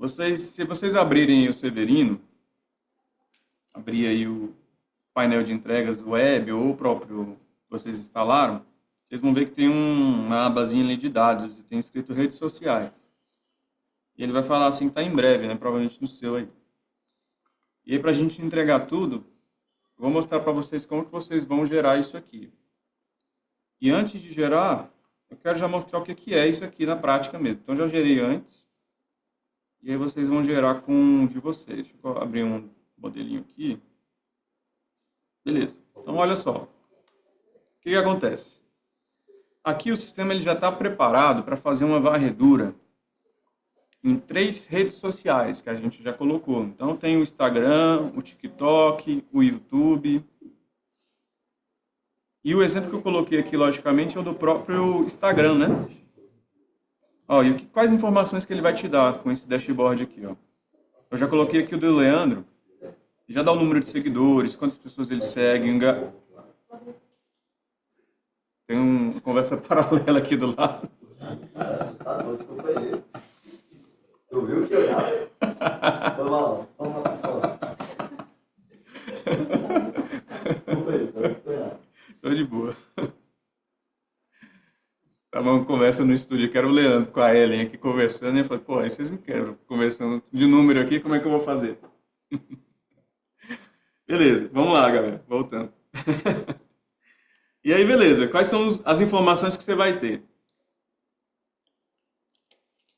Se vocês abrirem o Severino, abrir aí o painel de entregas web ou o próprio que vocês instalaram, vocês vão ver que tem uma abazinha ali de dados e tem escrito redes sociais. E ele vai falar assim que está em breve, né? Provavelmente no seu aí. E aí, para a gente entregar tudo, eu vou mostrar para vocês como que vocês vão gerar isso aqui. E antes de gerar, eu quero já mostrar o que que é isso aqui na prática mesmo. Então, já gerei antes. E aí vocês vão gerar com o de vocês. Deixa eu abrir um modelinho aqui. Beleza. Então, olha só. O que que acontece? Aqui o sistema ele já está preparado para fazer uma varredura em 3 redes sociais que a gente já colocou. Então, tem o Instagram, o TikTok, o YouTube. E o exemplo que eu coloquei aqui, logicamente, é o do próprio Instagram, né? Ó, e quais informações que ele vai te dar com esse dashboard aqui, ó. Eu já coloquei aqui o do Leandro. Já dá o número de seguidores, quantas pessoas ele segue. Tem uma conversa paralela aqui do lado. Cara, assustador, desculpa aí. Tu viu que olhava? Vamos lá, vamos lá, vamos lá. Desculpa aí, tô errado. Tô de boa. Tava uma conversa no estúdio, que era o Leandro com a Ellen aqui conversando, e eu falei, pô, aí vocês me quebram, conversando de número aqui, como é que eu vou fazer? Beleza, vamos lá, galera, voltando. E aí, beleza, quais são as informações que você vai ter?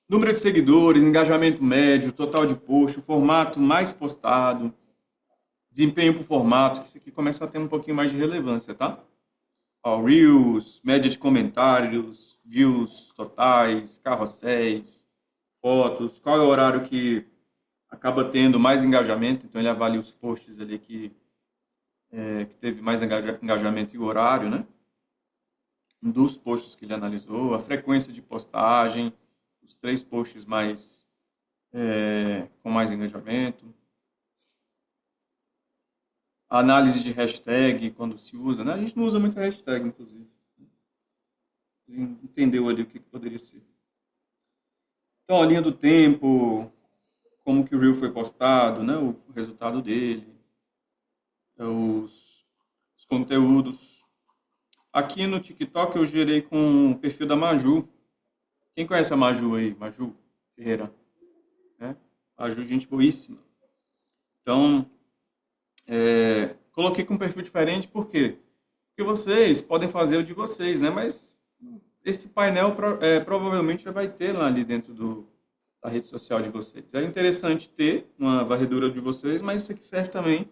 Número de seguidores, engajamento médio, total de post, o formato mais postado, desempenho por formato, que isso aqui começa a ter um pouquinho mais de relevância, tá? Ó, Reels, média de comentários, views totais, carrosséis, fotos, qual é o horário que acaba tendo mais engajamento, então ele avalia os posts ali que teve mais engajamento e o horário, né? Dos posts que ele analisou, a frequência de postagem, os 3 posts com mais engajamento, a análise de hashtag, quando se usa, né? A gente não usa muito hashtag, inclusive. Ele entendeu ali o que poderia ser. Então, a linha do tempo, como que o Reel foi postado, né? O resultado dele, os conteúdos. Aqui no TikTok eu gerei com o perfil da Maju. Quem conhece a Maju aí? Maju Ferreira. Né? Maju, gente boíssima. Então, coloquei com um perfil diferente, por quê? Porque vocês podem fazer o de vocês, né? Mas esse painel provavelmente já vai ter lá ali dentro da rede social de vocês. É interessante ter uma varredura de vocês, mas isso aqui serve também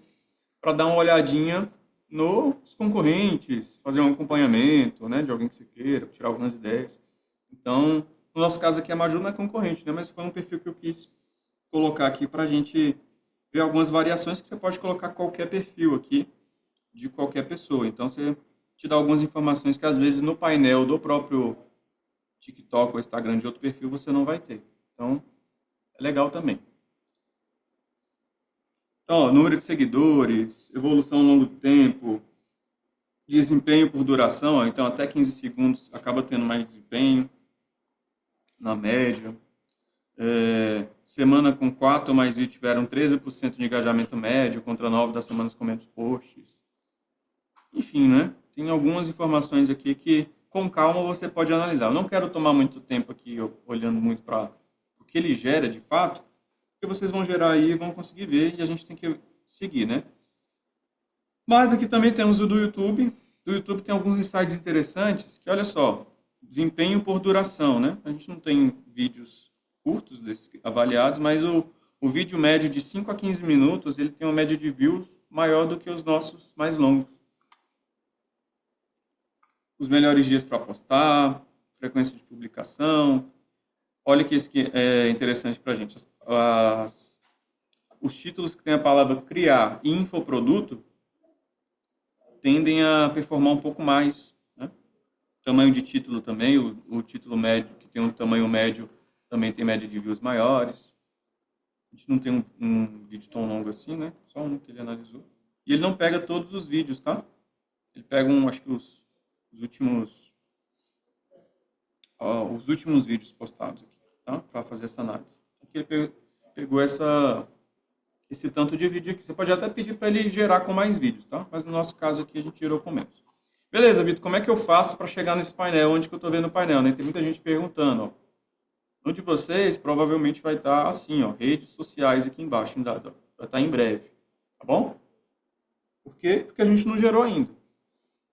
para dar uma olhadinha nos concorrentes, fazer um acompanhamento, né, de alguém que você queira, tirar algumas ideias. Então, no nosso caso aqui, a Maju não é concorrente, né, mas foi um perfil que eu quis colocar aqui para a gente ver algumas variações que você pode colocar qualquer perfil aqui de qualquer pessoa. Então, você te dá algumas informações que às vezes no painel do próprio TikTok ou Instagram de outro perfil você não vai ter. Então, é legal também. Então, ó, número de seguidores, evolução ao longo do tempo, desempenho por duração, ó, então até 15 segundos acaba tendo mais desempenho, na média. Semana com 4 ou mais vídeos tiveram 13% de engajamento médio, contra 9 das semanas com menos posts. Enfim, né? Tem algumas informações aqui que, com calma, você pode analisar. Eu não quero tomar muito tempo aqui olhando muito para o que ele gera de fato, porque vocês vão gerar aí e vão conseguir ver e a gente tem que seguir, né? Mas aqui também temos o do YouTube. Do YouTube tem alguns insights interessantes, que olha só, desempenho por duração, né? A gente não tem vídeos curtos avaliados, mas o vídeo médio de 5 a 15 minutos, ele tem uma média de views maior do que os nossos mais longos. Os melhores dias para postar, frequência de publicação. Olha que isso que é interessante para a gente. Os títulos que tem a palavra criar e infoproduto tendem a performar um pouco mais. Né? Tamanho de título também, o título médio, que tem um tamanho médio, também tem média de views maiores. A gente não tem um vídeo tão longo assim, né? Só um que ele analisou. E ele não pega todos os vídeos, tá? Ele pega, acho que os últimos vídeos postados aqui, tá? Para fazer essa análise. Aqui ele pegou esse tanto de vídeo aqui. Você pode até pedir para ele gerar com mais vídeos, tá? Mas no nosso caso aqui a gente gerou com menos. Beleza, Vitor, como é que eu faço para chegar nesse painel? Onde que eu estou vendo o painel, né? Tem muita gente perguntando, ó. No de vocês, provavelmente vai estar assim, ó, redes sociais aqui embaixo, vai estar em breve, tá bom? Por quê? Porque a gente não gerou ainda.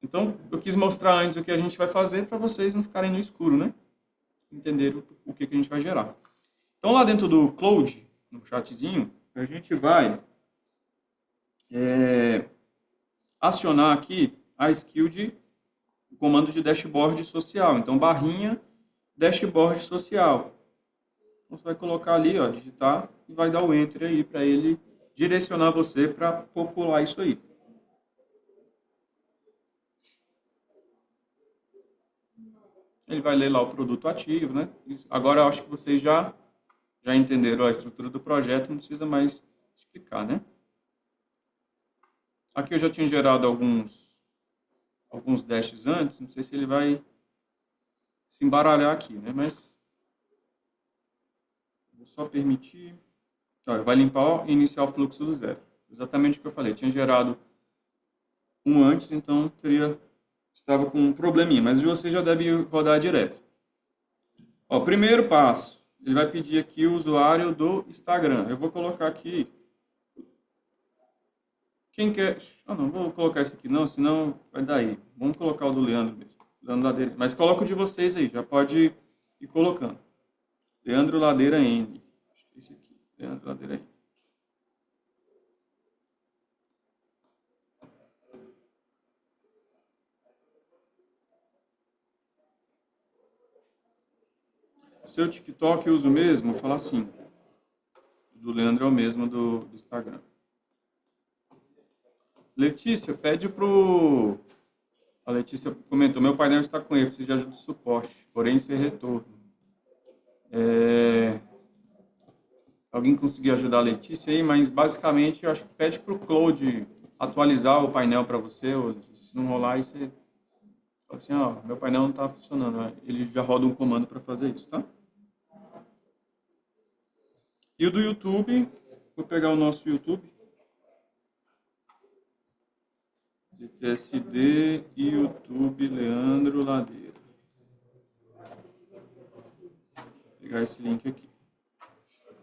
Então, eu quis mostrar antes o que a gente vai fazer para vocês não ficarem no escuro, né? Entenderem o que a gente vai gerar. Então, lá dentro do Cloud, no chatzinho, a gente vai acionar aqui a skill de comando de dashboard social. Então, barrinha dashboard social. Então, você vai colocar ali, ó, digitar e vai dar o enter aí para ele direcionar você para popular isso aí. Ele vai ler lá o produto ativo, né? Agora eu acho que vocês já entenderam a estrutura do projeto, não precisa mais explicar, né? Aqui eu já tinha gerado alguns dashes antes, não sei se ele vai se embaralhar aqui, né? Mas vou só permitir. Ó, vai limpar e iniciar o fluxo do zero. Exatamente o que eu falei. Eu tinha gerado um antes, então estava com um probleminha, mas você já deve rodar direto. Ó, primeiro passo, ele vai pedir aqui o usuário do Instagram. Eu vou colocar aqui. Quem quer... Ah, não, vou colocar esse aqui não, senão vai dar aí. Vamos colocar o do Leandro mesmo. Leandro Ladeira. Mas coloca o de vocês aí, já pode ir colocando. Leandro Ladeira N. Esse aqui, Leandro Ladeira N. O seu TikTok eu uso mesmo, vou falar assim. O do Leandro é o mesmo do Instagram. Letícia, pede pro... A Letícia comentou, meu painel está com erro, precisa de ajuda de suporte, porém sem retorno. Alguém conseguir ajudar a Letícia aí, mas basicamente eu acho que pede para o Cloud atualizar o painel para você, ou se não rolar, aí você fala assim, ó, meu painel não está funcionando. Ele já roda um comando para fazer isso, tá? E o do YouTube, vou pegar o nosso YouTube. GTSD e YouTube Leandro Ladeira. Vou pegar esse link aqui.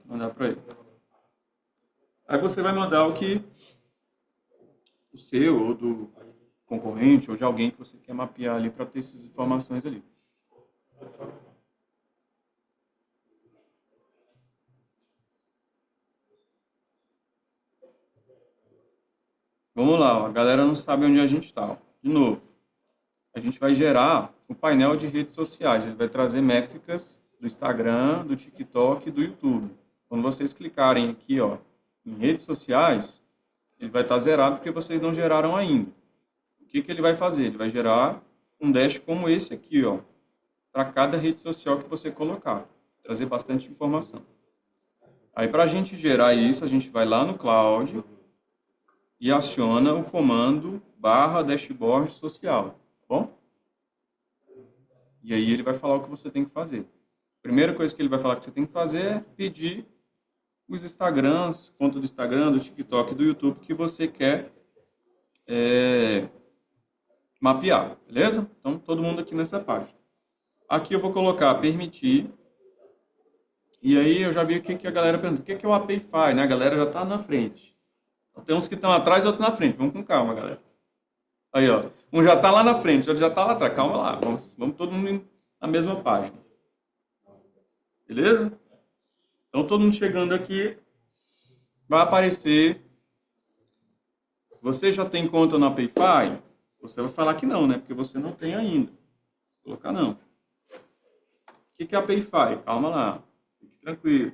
Mandar para ele. Aí você vai mandar o seu, ou do concorrente, ou de alguém que você quer mapear ali para ter essas informações ali. Vamos lá, ó. A galera não sabe onde a gente está. De novo, a gente vai gerar o painel de redes sociais. Ele vai trazer métricas do Instagram, do TikTok e do YouTube. Quando vocês clicarem aqui, ó, em redes sociais, ele vai estar zerado porque vocês não geraram ainda. O que ele vai fazer? Ele vai gerar um dash como esse aqui, ó, para cada rede social que você colocar. Trazer bastante informação. Aí, para a gente gerar isso, a gente vai lá no Cloud e aciona o comando /dashboard social, tá bom? E aí ele vai falar o que você tem que fazer. A primeira coisa que ele vai falar que você tem que fazer é pedir os Instagrams, conta do Instagram, do TikTok, do YouTube que você quer mapear, beleza? Então, todo mundo aqui nessa página. Aqui eu vou colocar permitir. E aí eu já vi o que a galera pergunta. O que é o Apify, né? A galera já está na frente. Então, tem uns que estão atrás e outros na frente. Vamos com calma, galera. Aí, ó. Um já está lá na frente, outro já está lá atrás. Calma lá. Vamos todo mundo na mesma página. Beleza? Então, todo mundo chegando aqui, vai aparecer. Você já tem conta no Apify? Você vai falar que não, né? Porque você não tem ainda. Vou colocar não. O que é Apify? Calma lá. Fique tranquilo.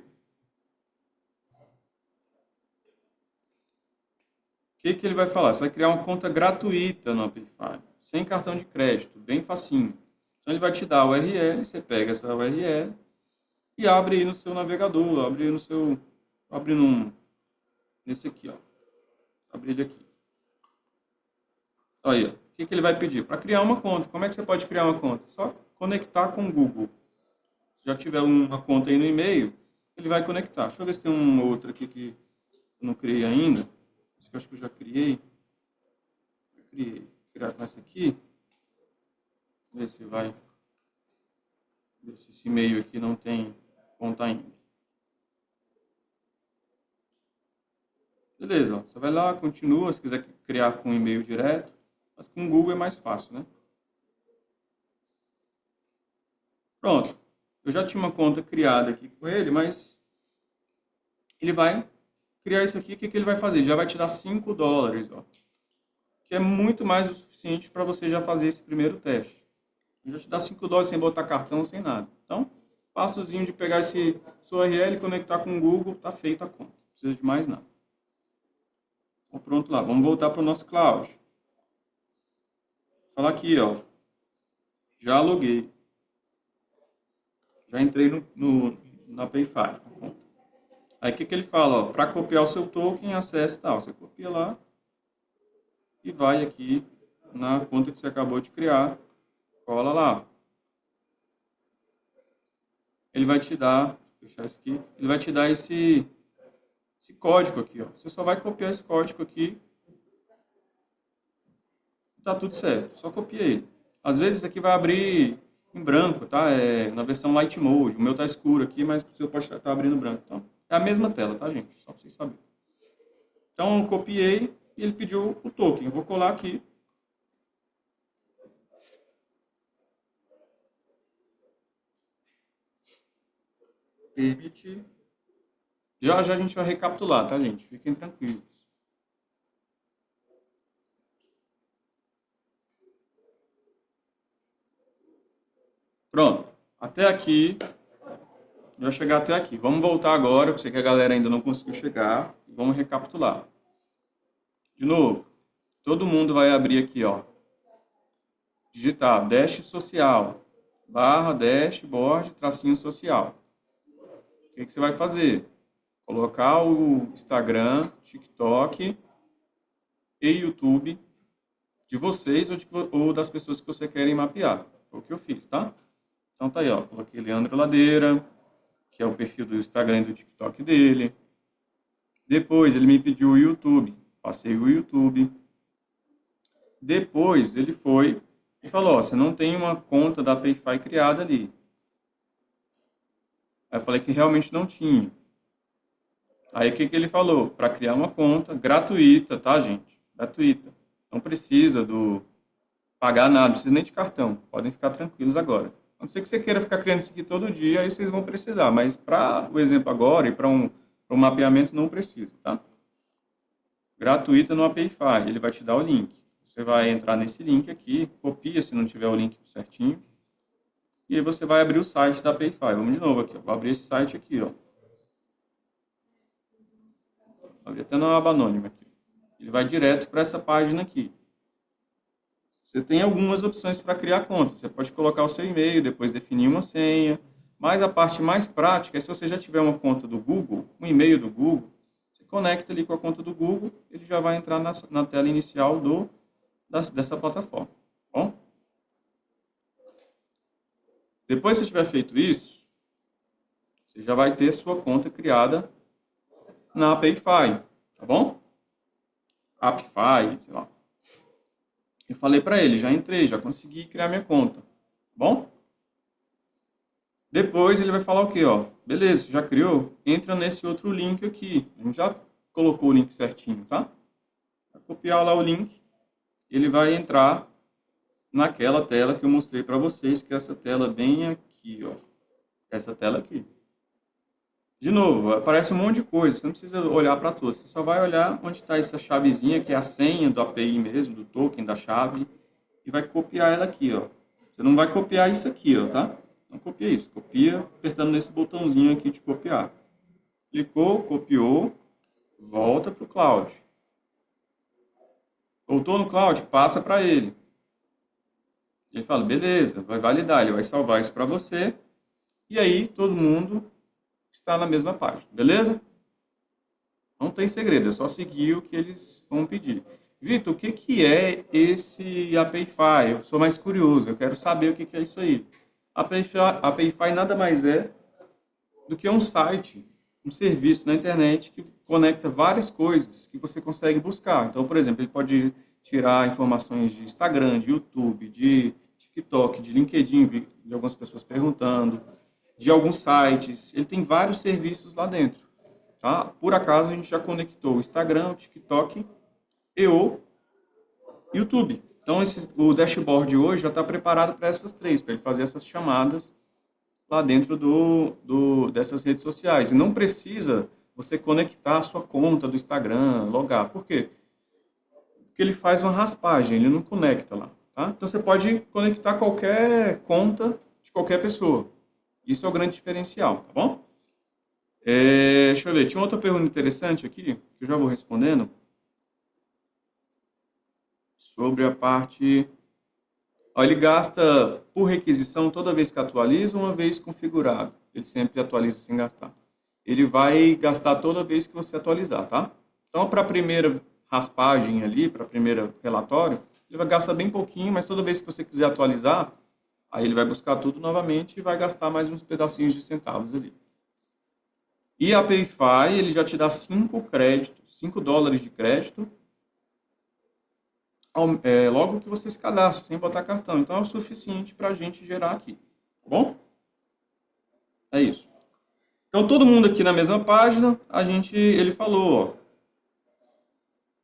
O que ele vai falar? Você vai criar uma conta gratuita no Apify, sem cartão de crédito, bem facinho. Então, ele vai te dar a URL, você pega essa URL e abre aí no seu navegador, abre aí no seu... Abre nesse aqui, ó. Abre ele aqui. Aí, ó. O que ele vai pedir? Para criar uma conta. Como é que você pode criar uma conta? Só conectar com o Google. Se já tiver uma conta aí no e-mail, ele vai conectar. Deixa eu ver se tem um outro aqui que eu não criei ainda. Esse que eu acho que eu já criei. Vou criar com essa aqui. Ver se vai. Ver se esse e-mail aqui não tem conta ainda. Beleza, ó. Você vai lá, continua. Se quiser criar com e-mail direto. Mas com o Google é mais fácil, né? Pronto. Eu já tinha uma conta criada aqui com ele, mas ele vai criar isso aqui. O que ele vai fazer? Ele já vai te dar $5, ó, que é muito mais do suficiente para você já fazer esse primeiro teste. Ele já te dá $5 sem botar cartão, sem nada. Então, passozinho de pegar esse URL e conectar com o Google, tá feita a conta. Não precisa de mais nada. Então, pronto lá. Vamos voltar para o nosso cloud. Vou falar aqui, ó. Já loguei. Já entrei na PayFi. Aí o que ele fala? Para copiar o seu token, acesse tal. Você copia lá e vai aqui na conta que você acabou de criar. Cola lá. Ele vai te dar, vou fechar isso aqui, ele vai te dar esse código aqui, ó. Você só vai copiar esse código aqui. Tá tudo certo. Só copia ele. Às vezes isso aqui vai abrir em branco, tá? É na versão Light Mode. O meu tá escuro aqui, mas o seu pode estar abrindo branco. Então, é a mesma tela, tá, gente? Só para vocês saberem. Então, eu copiei e ele pediu o token. Eu vou colar aqui. Permitir. Já a gente vai recapitular, tá, gente? Fiquem tranquilos. Pronto. Até aqui. Já chegar até aqui. Vamos voltar agora, porque a galera ainda não conseguiu chegar. Vamos recapitular. De novo. Todo mundo vai abrir aqui, ó. Digitar dash social, barra dashboard, tracinho social. O que você vai fazer? Colocar o Instagram, TikTok e YouTube de vocês ou das pessoas que você querem mapear. Foi o que eu fiz, tá? Então tá aí, ó. Coloquei Leandro Ladeira, que é o perfil do Instagram e do TikTok dele. Depois ele me pediu o YouTube. Passei o YouTube. Depois ele foi e falou, ó, você não tem uma conta da PayFi criada ali. Aí eu falei que realmente não tinha. Aí o que ele falou? Para criar uma conta gratuita, tá, gente? Gratuita. Não precisa pagar nada, não precisa nem de cartão. Podem ficar tranquilos agora. A não ser que você queira ficar criando isso aqui todo dia, aí vocês vão precisar. Mas para o exemplo agora e para um mapeamento não precisa, tá? Gratuita no PayFi. Ele vai te dar o link. Você vai entrar nesse link aqui, copia se não tiver o link certinho. E aí você vai abrir o site da PayFi. Vamos de novo aqui, ó. Vou abrir esse site aqui, ó. Vou abrir até na aba anônima aqui. Ele vai direto para essa página aqui. Você tem algumas opções para criar conta. Você pode colocar o seu e-mail, depois definir uma senha. Mas a parte mais prática é se você já tiver uma conta do Google, um e-mail do Google, você conecta ali com a conta do Google, ele já vai entrar na tela inicial dessa plataforma. Bom? Depois que você tiver feito isso, você já vai ter sua conta criada na PayFi, tá bom? AppFi, sei lá. Eu falei para ele, já entrei, já consegui criar minha conta, tá bom? Depois ele vai falar o quê, ó? Beleza, já criou? Entra nesse outro link aqui. A gente já colocou o link certinho, tá? Vai copiar lá o link, ele vai entrar naquela tela que eu mostrei para vocês, que é essa tela bem aqui, ó. Essa tela aqui. De novo, aparece um monte de coisa, você não precisa olhar para todos, você só vai olhar onde está essa chavezinha, que é a senha do API mesmo, do token, da chave, e vai copiar ela aqui, ó. Você não vai copiar isso aqui, ó, tá? Não copia isso, copia apertando nesse botãozinho aqui de copiar. Clicou, copiou, volta para o cloud. Voltou no cloud, passa para ele. Ele fala, beleza, vai validar, ele vai salvar isso para você, e aí todo mundo está na mesma página, beleza? Não tem segredo, é só seguir o que eles vão pedir. Vitor, o que é esse API-Fi? Eu sou mais curioso, eu quero saber o que é isso aí. A PayFi nada mais é do que um site, um serviço na internet que conecta várias coisas que você consegue buscar. Então, por exemplo, ele pode tirar informações de Instagram, de YouTube, de TikTok, de LinkedIn, vi de algumas pessoas perguntando, de alguns sites. Ele tem vários serviços lá dentro. Tá? Por acaso, a gente já conectou o Instagram, o TikTok e o YouTube. Então, o dashboard hoje já está preparado para essas três, para ele fazer essas chamadas lá dentro dessas redes sociais. E não precisa você conectar a sua conta do Instagram, logar. Por quê? Porque ele faz uma raspagem, ele não conecta lá. Tá? Então, você pode conectar qualquer conta de qualquer pessoa. Isso é o grande diferencial, tá bom? Deixa eu ver, tinha outra pergunta interessante aqui, que eu já vou respondendo. Sobre a parte... Ó, ele gasta por requisição toda vez que atualiza, uma vez configurado. Ele sempre atualiza sem gastar. Ele vai gastar toda vez que você atualizar, tá? Então, para a primeira raspagem ali, para o primeiro relatório, ele vai gastar bem pouquinho, mas toda vez que você quiser atualizar, aí ele vai buscar tudo novamente e vai gastar mais uns pedacinhos de centavos ali. E a Payfy, ele já te dá 5 créditos, 5 dólares de crédito, logo que você se cadastra, sem botar cartão. Então é o suficiente para a gente gerar aqui, tá bom? É isso. Então todo mundo aqui na mesma página, ele falou, ó,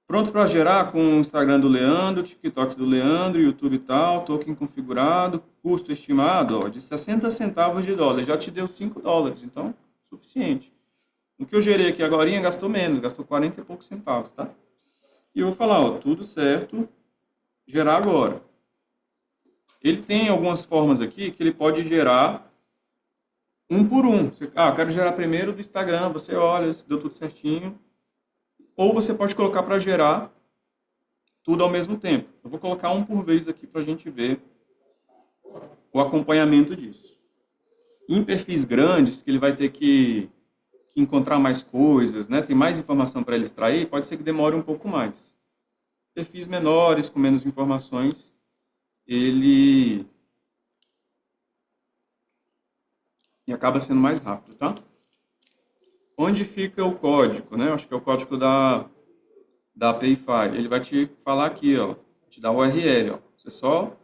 pronto para gerar com o Instagram do Leandro, TikTok do Leandro, YouTube e tal, token configurado, custo estimado, ó, de 60 centavos de dólar. Já te deu 5 dólares, então suficiente. O que eu gerei aqui agora gastou menos, gastou 40 e poucos centavos, tá? E eu vou falar, ó, tudo certo, gerar agora. Ele tem algumas formas aqui que ele pode gerar um por um. Quero gerar primeiro do Instagram, você olha se deu tudo certinho. Ou você pode colocar para gerar tudo ao mesmo tempo. Eu vou colocar um por vez aqui para a gente ver o acompanhamento disso. Em perfis grandes, que ele vai ter que encontrar mais coisas, né? Tem mais informação para ele extrair, pode ser que demore um pouco mais. Perfis menores, com menos informações, ele acaba sendo mais rápido, tá? Onde fica o código, né? Acho que é o código da Payfy. Ele vai te falar aqui, ó, te dar o URL, ó. Você só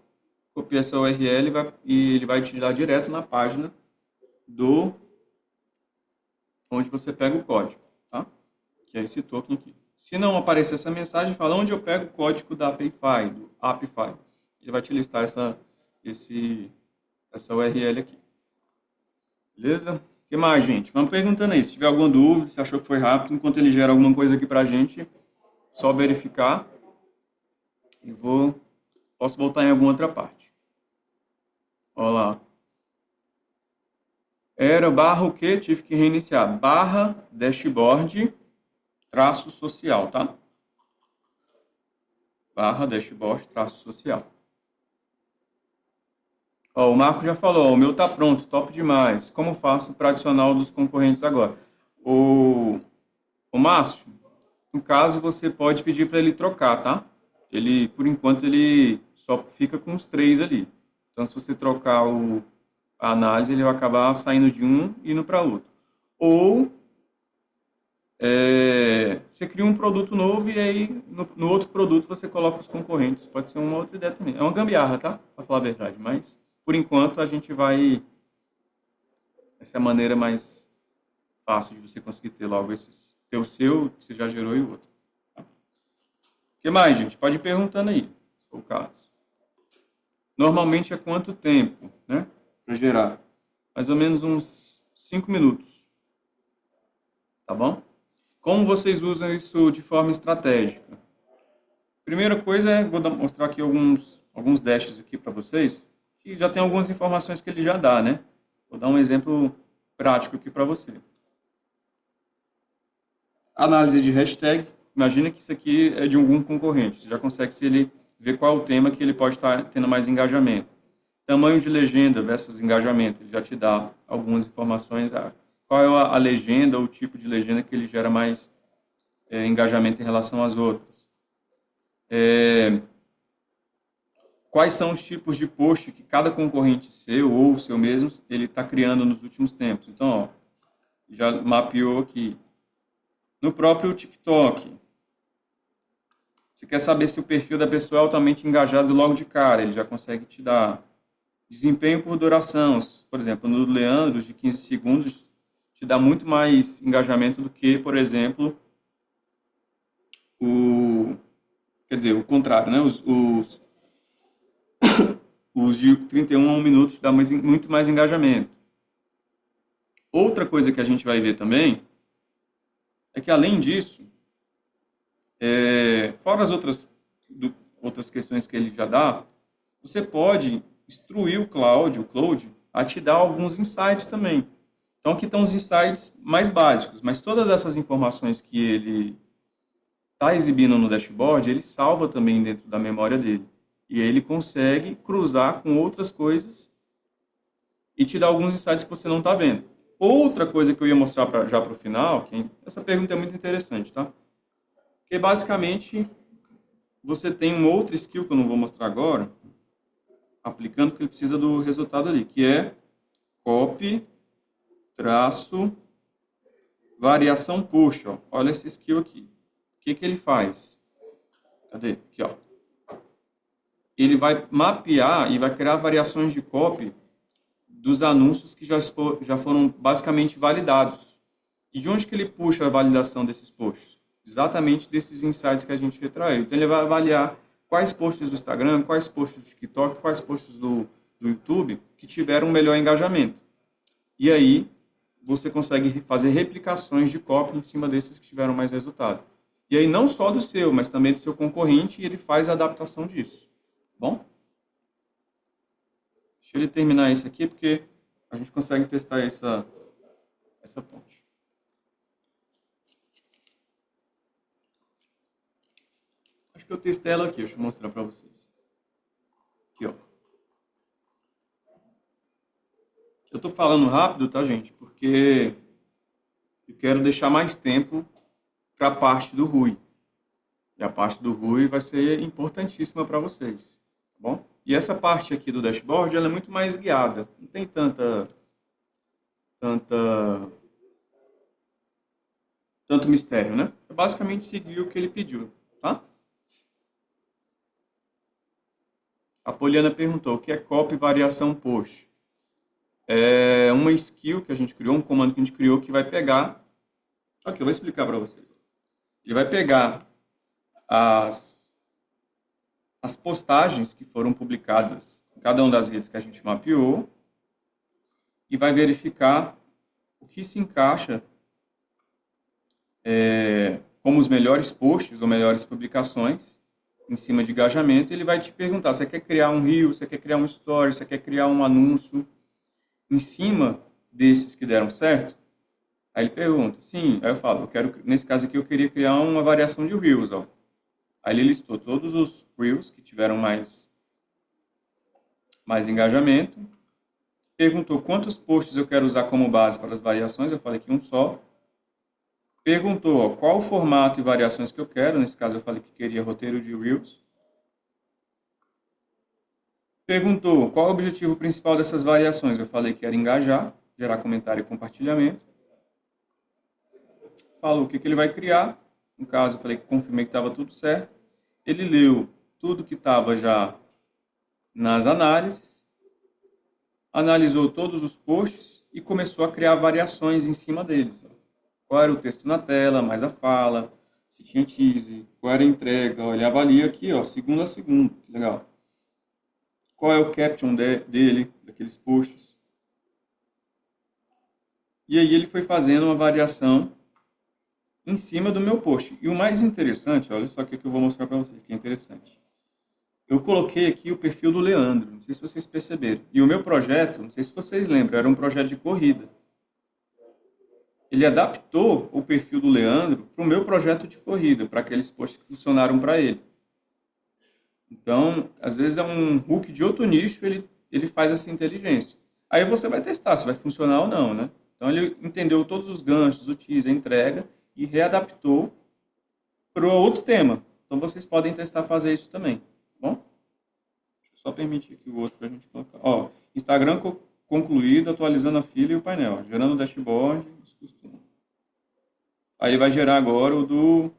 copia essa URL e ele vai te dar direto na página onde você pega o código, tá? Que é esse token aqui. Se não aparecer essa mensagem, fala onde eu pego o código da Payfy, do Appify. Ele vai te listar essa URL aqui. Beleza? O que mais, gente? Vamos perguntando aí. Se tiver alguma dúvida, se achou que foi rápido, enquanto ele gera alguma coisa aqui pra gente, só verificar. E posso voltar em alguma outra parte. Olha lá. Era barra o quê? Tive que reiniciar. Barra dashboard traço social, tá? Barra dashboard traço social. Ó, o Marco já falou, ó, o meu tá pronto, top demais. Como faço para adicionar o dos concorrentes agora? O Márcio, no caso, você pode pedir para ele trocar, tá? Por enquanto, ele só fica com os 3 ali. Então, se você trocar a análise, ele vai acabar saindo de um e indo para outro. Ou você cria um produto novo e aí no outro produto você coloca os concorrentes. Pode ser uma outra ideia também. É uma gambiarra, tá? Para falar a verdade, mas por enquanto a gente vai... Essa é a maneira mais fácil de você conseguir ter logo ter o seu, que você já gerou, e o outro. Tá? O que mais, gente? Pode ir perguntando aí, se for o caso. Normalmente é quanto tempo, né? Para gerar? Mais ou menos uns 5 minutos. Tá bom? Como vocês usam isso de forma estratégica? Primeira coisa vou mostrar aqui alguns dashes aqui para vocês, que já tem algumas informações que ele já dá, né? Vou dar um exemplo prático aqui para você. Análise de hashtag. Imagina que isso aqui é de algum concorrente. Você já consegue ver qual é o tema que ele pode estar tendo mais engajamento. Tamanho de legenda versus engajamento. Ele já te dá algumas informações. Qual é a legenda ou o tipo de legenda que ele gera mais engajamento em relação às outras. Quais são os tipos de post que cada concorrente seu ou o seu mesmo, ele está criando nos últimos tempos. Então, ó, Já mapeou aqui. No próprio TikTok, você quer saber se o perfil da pessoa é altamente engajado logo de cara, ele já consegue te dar. Desempenho por duração, por exemplo, no Leandro, de 15 segundos, te dá muito mais engajamento do que, por exemplo, quer dizer, o contrário, né? Os de 31 a 1 minuto te dá muito mais engajamento. Outra coisa que a gente vai ver também é que, além disso, fora as outras questões que ele já dá, você pode instruir o Cloud, a te dar alguns insights também. Então, aqui estão os insights mais básicos, mas todas essas informações que ele está exibindo no dashboard, ele salva também dentro da memória dele. E aí ele consegue cruzar com outras coisas e te dar alguns insights que você não está vendo. Outra coisa que eu ia mostrar já para o final, essa pergunta é muito interessante, tá? Porque basicamente você tem uma outra skill que eu não vou mostrar agora, aplicando, porque ele precisa do resultado ali, que é copy, traço, variação push. Ó. Olha essa skill aqui. O que ele faz? Cadê? Aqui, ó. Ele vai mapear e vai criar variações de copy dos anúncios que já foram basicamente validados. E de onde que ele puxa a validação desses posts? Exatamente desses insights que a gente retraiu. Então ele vai avaliar quais posts do Instagram, quais posts do TikTok, quais posts do YouTube que tiveram um melhor engajamento. E aí você consegue fazer replicações de copy em cima desses que tiveram mais resultado. E aí não só do seu, mas também do seu concorrente, e ele faz a adaptação disso. Bom? Deixa ele terminar isso aqui, porque a gente consegue testar essa ponte. Acho que eu testei ela aqui, deixa eu mostrar para vocês. Aqui, ó. Eu estou falando rápido, tá, gente? Porque eu quero deixar mais tempo para a parte do RUI. E a parte do RUI vai ser importantíssima para vocês, tá bom? E essa parte aqui do dashboard, ela é muito mais guiada. Não tem tanto mistério, né? É basicamente seguir o que ele pediu, tá? A Poliana perguntou, o que é copy variação post? É uma skill que a gente criou, um comando que a gente criou que vai pegar... Aqui, eu vou explicar para vocês. Ele vai pegar as postagens que foram publicadas em cada uma das redes que a gente mapeou e vai verificar o que se encaixa como os melhores posts ou melhores publicações em cima de engajamento. Ele vai te perguntar, você quer criar um reel, você quer criar um story, você quer criar um anúncio em cima desses que deram certo? Aí ele pergunta, sim. Aí eu falo, nesse caso aqui eu queria criar uma variação de reels, ó. Aí ele listou todos os reels que tiveram mais engajamento. Perguntou quantos posts eu quero usar como base para as variações. Eu falei que um só. Perguntou ó, qual o formato e variações que eu quero. Nesse caso eu falei que queria roteiro de reels. Perguntou qual o objetivo principal dessas variações. Eu falei que era engajar, gerar comentário e compartilhamento. Falou o que ele vai criar. No caso, eu falei que confirmei que estava tudo certo. Ele leu tudo que estava já nas análises, analisou todos os posts e começou a criar variações em cima deles. Qual era o texto na tela, mais a fala, se tinha tease, qual era a entrega. Ele avalia aqui, ó, segundo a segundo. Legal. Qual é o caption dele, daqueles posts. E aí ele foi fazendo uma variação em cima do meu post. E o mais interessante, olha só o que eu vou mostrar para vocês, que é interessante. Eu coloquei aqui o perfil do Leandro, não sei se vocês perceberam. E o meu projeto, não sei se vocês lembram, era um projeto de corrida. Ele adaptou o perfil do Leandro para o meu projeto de corrida, para aqueles posts que funcionaram para ele. Então, às vezes é um hook de outro nicho, ele faz essa inteligência. Aí você vai testar se vai funcionar ou não, né? Então ele entendeu todos os ganchos, o teaser, a entrega, e readaptou para outro tema. Então vocês podem testar fazer isso também, tá bom? Deixa eu só permitir aqui o outro para a gente colocar. Ó, Instagram concluído, atualizando a fila e o painel, gerando o dashboard, isso costuma. Aí ele vai gerar agora o do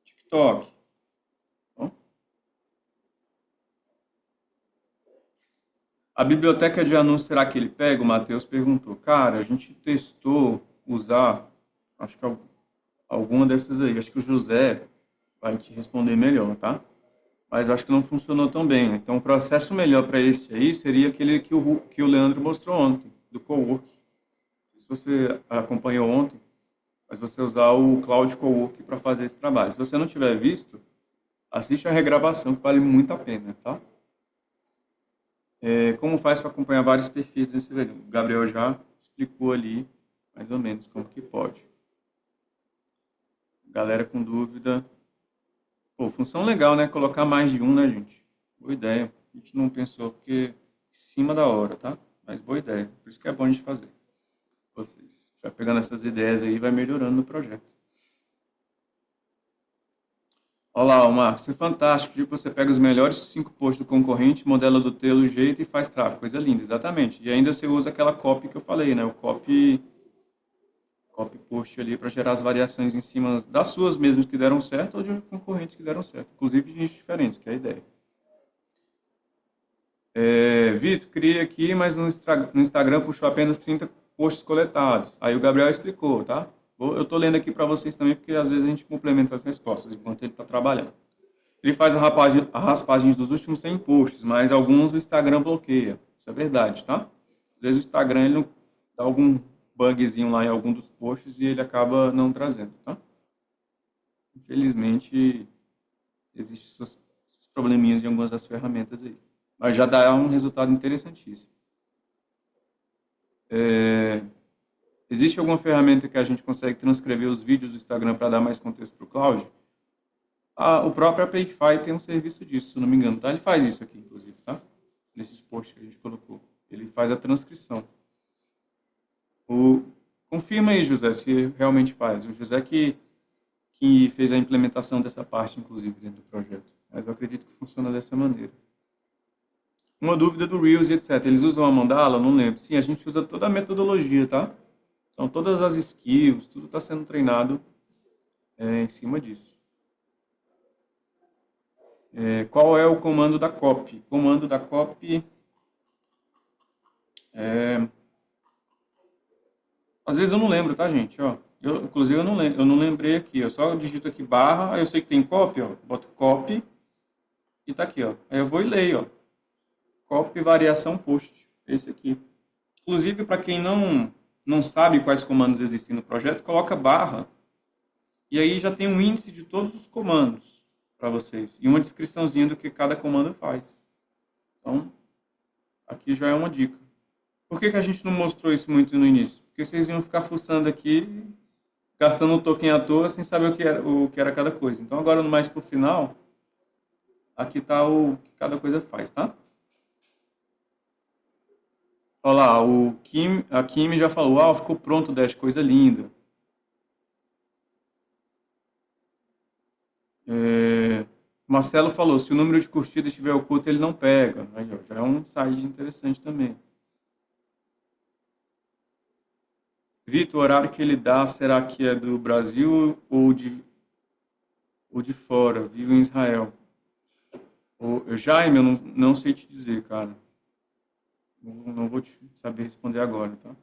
TikTok. Bom, a biblioteca de anúncios, será que ele pega? O Matheus perguntou. Cara, a gente testou usar, acho que alguma dessas aí. Acho que o José vai te responder melhor, tá? Mas acho que não funcionou tão bem. Então, o processo melhor para esse aí seria aquele que o Leandro mostrou ontem, do Cowork. Se você acompanhou ontem, mas você usar o Cloud Cowork para fazer esse trabalho. Se você não tiver visto, assiste a regravação, que vale muito a pena, tá? Como faz para acompanhar vários perfis desse vídeo? O Gabriel já explicou ali, mais ou menos, como que pode. Galera com dúvida. Pô, função legal, né? Colocar mais de um, né, gente? Boa ideia. A gente não pensou porque em cima da hora, tá? Mas boa ideia. Por isso que é bom a gente fazer. Vocês vai pegando essas ideias aí e vai melhorando no projeto. Olha lá, Marcos, isso é fantástico. Tipo, você pega os melhores 5 posts do concorrente, modela do teu jeito e faz tráfego. Coisa linda, exatamente. E ainda você usa aquela copy que eu falei, né? O copy post ali para gerar as variações em cima das suas mesmas que deram certo ou de concorrentes que deram certo. Inclusive de nichos diferentes, que é a ideia. Vitor, criei aqui, mas no Instagram puxou apenas 30 posts coletados. Aí o Gabriel explicou, tá? Eu estou lendo aqui para vocês também, porque às vezes a gente complementa as respostas enquanto ele está trabalhando. Ele faz a raspagem dos últimos 100 posts, mas alguns o Instagram bloqueia. Isso é verdade, tá? Às vezes o Instagram ele não dá algum bugzinho lá em algum dos posts e ele acaba não trazendo, tá? Infelizmente, existem esses probleminhas em algumas das ferramentas aí. Mas já dá um resultado interessantíssimo. Existe alguma ferramenta que a gente consegue transcrever os vídeos do Instagram para dar mais contexto para o Cláudio? O próprio Apify tem um serviço disso, se não me engano, tá? Ele faz isso aqui, inclusive, tá? Nesses posts que a gente colocou. Ele faz a transcrição. Confirma aí, José, se realmente faz. O José que fez a implementação dessa parte, inclusive, dentro do projeto. Mas eu acredito que funciona dessa maneira. Uma dúvida do Reels e etc. Eles usam a mandala? Não lembro. Sim, a gente usa toda a metodologia, tá? Então, todas as skills, tudo está sendo treinado em cima disso. Qual é o comando da copy? O comando da copy às vezes eu não lembro, tá, gente? Ó, inclusive, eu não lembrei aqui. Eu só digito aqui barra, aí eu sei que tem copy, ó. Boto copy e tá aqui, ó. Aí eu vou e leio, ó. Copy variação post. Esse aqui. Inclusive, para quem não sabe quais comandos existem no projeto, coloca barra. E aí já tem um índice de todos os comandos para vocês. E uma descriçãozinha do que cada comando faz. Então, aqui já é uma dica. Por que a gente não mostrou isso muito no início? Porque vocês iam ficar fuçando aqui, gastando um token à toa, sem saber o que era cada coisa. Então, agora, mais pro final, aqui está o que cada coisa faz, tá? Olha lá, a Kim já falou, ficou pronto o Dash, coisa linda. Marcelo falou, se o número de curtidas estiver oculto, ele não pega. Aí, ó, já é um insight interessante também. Vitor, o horário que ele dá, será que é do Brasil ou de fora? Vivo em Israel. Jaime, eu não sei te dizer, cara. Não vou te saber responder agora, tá? O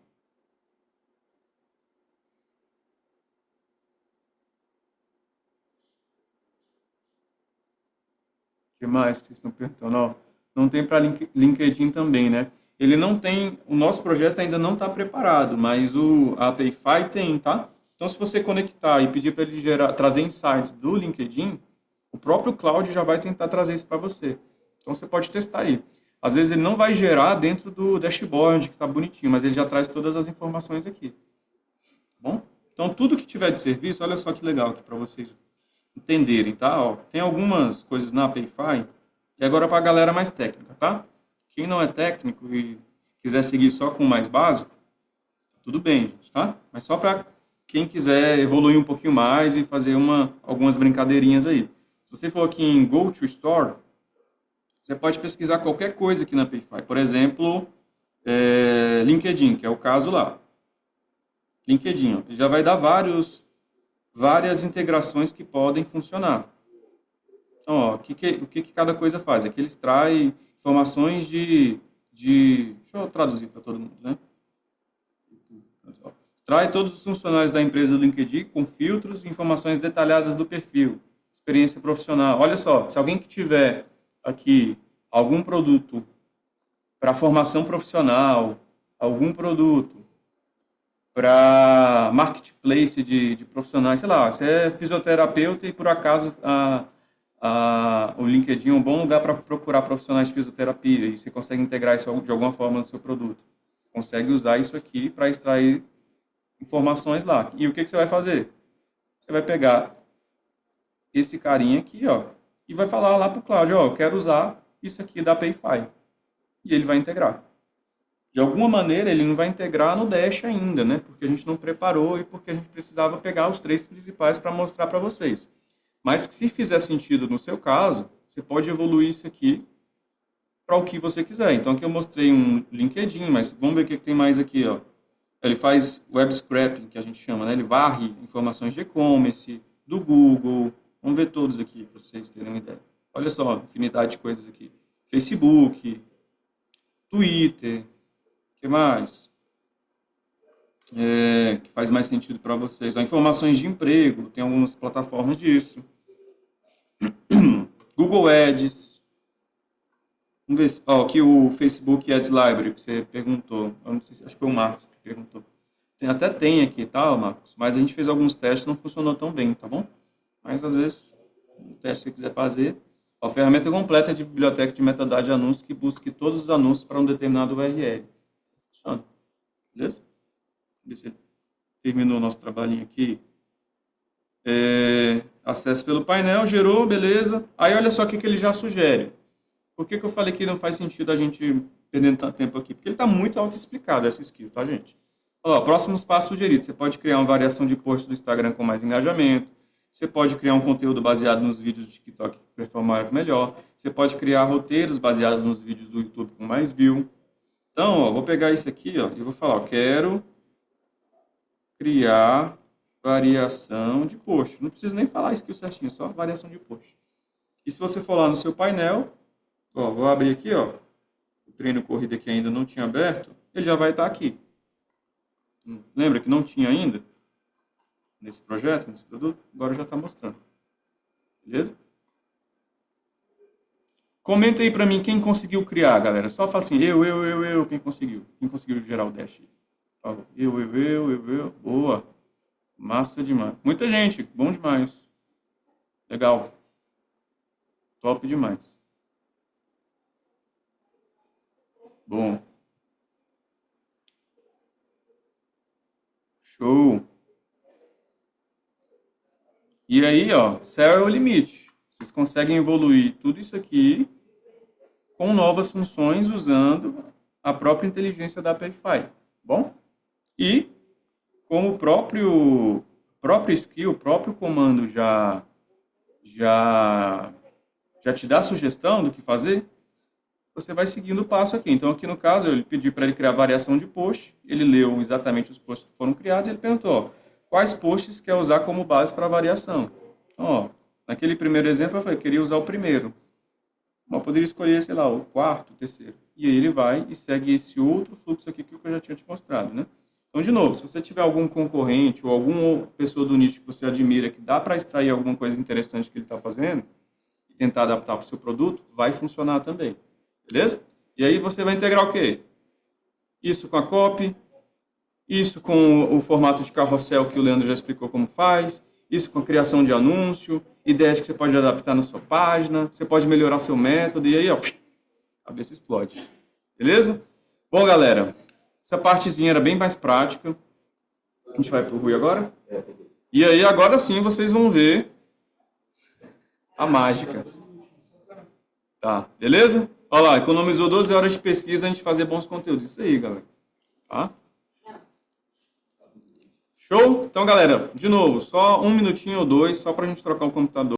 que mais que vocês estão perguntando? Não tem para LinkedIn também, né? Ele não tem, o nosso projeto ainda não está preparado, mas a Payfy tem, tá? Então, se você conectar e pedir para ele trazer insights do LinkedIn, o próprio Cloud já vai tentar trazer isso para você. Então, você pode testar aí. Às vezes, ele não vai gerar dentro do dashboard, que está bonitinho, mas ele já traz todas as informações aqui. Bom? Então, tudo que tiver de serviço, olha só que legal aqui para vocês entenderem, tá? Ó, tem algumas coisas na Payfy, e agora para a galera mais técnica, tá? Quem não é técnico e quiser seguir só com o mais básico, tudo bem, gente, tá? Mas só para quem quiser evoluir um pouquinho mais e fazer algumas brincadeirinhas aí. Se você for aqui em Go to Store, Você pode pesquisar qualquer coisa aqui na Payfy. Por exemplo, LinkedIn, que é o caso lá. LinkedIn, ó, ele já vai dar várias integrações que podem funcionar. Então, ó, o que cada coisa faz? É que ele extrai informações deixa eu traduzir para todo mundo, né? Extrai todos os funcionários da empresa do LinkedIn com filtros e informações detalhadas do perfil, experiência profissional. Olha só, se alguém que tiver aqui algum produto para formação profissional, algum produto para marketplace de profissionais, sei lá, você é fisioterapeuta e por acaso o LinkedIn é um bom lugar para procurar profissionais de fisioterapia e você consegue integrar isso de alguma forma no seu produto. Consegue usar isso aqui para extrair informações lá. E o que você vai fazer? Você vai pegar esse carinha aqui, ó, e vai falar lá para o Cláudio, ó, eu quero usar isso aqui da Payfy. E ele vai integrar. De alguma maneira, ele não vai integrar no Dash ainda, né? Porque a gente não preparou e porque a gente precisava pegar os 3 principais para mostrar para vocês. Mas se fizer sentido no seu caso, você pode evoluir isso aqui para o que você quiser. Então, aqui eu mostrei um LinkedIn, mas vamos ver o que tem mais aqui, ó. Ele faz web scraping, que a gente chama, né? Ele varre informações de e-commerce, do Google. Vamos ver todos aqui, para vocês terem uma ideia. Olha só, infinidade de coisas aqui. Facebook, Twitter, o que mais? Que faz mais sentido para vocês. Ó, informações de emprego, tem algumas plataformas disso. Google Ads. Vamos ver se, ó, aqui o Facebook Ads Library, que você perguntou. Eu não sei, acho que foi o Marcos que perguntou. Até tem aqui, tá, Marcos? Mas a gente fez alguns testes, não funcionou tão bem, tá bom? Mas às vezes, um teste que você quiser fazer. A ferramenta completa de biblioteca de metadados de anúncios que busque todos os anúncios para um determinado URL. Funciona. Beleza? Vamos ver se terminou o nosso trabalhinho aqui. Acesso pelo painel, gerou, beleza. Aí olha só o que ele já sugere. Por que eu falei que não faz sentido a gente perder tanto tempo aqui? Porque ele está muito auto-explicado, essa skill, tá, gente? Ó, próximos passos sugeridos. Você pode criar uma variação de post do Instagram com mais engajamento. Você pode criar um conteúdo baseado nos vídeos do TikTok que performar melhor. Você pode criar roteiros baseados nos vídeos do YouTube com mais view. Então, ó, vou pegar isso aqui, ó, e vou falar, ó, quero criar variação de post. Não precisa nem falar skill certinho, só variação de post. E se você for lá no seu painel, ó, vou abrir aqui, ó, o treino corrida que ainda não tinha aberto, ele já vai estar aqui. Lembra que não tinha ainda? Nesse projeto, nesse produto? Agora já está mostrando. Beleza? Comenta aí para mim quem conseguiu criar, galera. Só fala assim, eu, quem conseguiu? Quem conseguiu gerar o Dash? Por favor. Eu. Boa. Massa demais. Muita gente, bom demais. Legal. Top demais. Bom. Show. E aí, ó, céu é o limite. Vocês conseguem evoluir tudo isso aqui com novas funções usando a própria inteligência da Payfy. Bom? E como o próprio skill, o próprio comando já te dá sugestão do que fazer, você vai seguindo o passo aqui. Então, aqui no caso, eu pedi para ele criar variação de post, ele leu exatamente os posts que foram criados e ele perguntou, ó, quais posts quer usar como base para variação. Então, ó, naquele primeiro exemplo, eu falei, queria usar o primeiro. Eu poderia escolher, sei lá, o quarto, o terceiro. E aí ele vai e segue esse outro fluxo aqui que eu já tinha te mostrado, né? Então, de novo, se você tiver algum concorrente ou alguma pessoa do nicho que você admira, que dá para extrair alguma coisa interessante que ele está fazendo e tentar adaptar para o seu produto, vai funcionar também. Beleza? E aí você vai integrar o quê? Isso com a copy, isso com o formato de carrossel que o Leandro já explicou como faz, isso com a criação de anúncio, ideias que você pode adaptar na sua página, você pode melhorar seu método, e aí, ó, a cabeça explode. Beleza? Bom, galera, essa partezinha era bem mais prática. A gente vai pro Rui agora? E aí, agora sim, vocês vão ver a mágica. Tá, beleza? Olha lá, economizou 12 horas de pesquisa a gente fazer bons conteúdos. Isso aí, galera. Tá? Show? Então, galera, de novo, só um minutinho ou dois, só pra gente trocar o computador.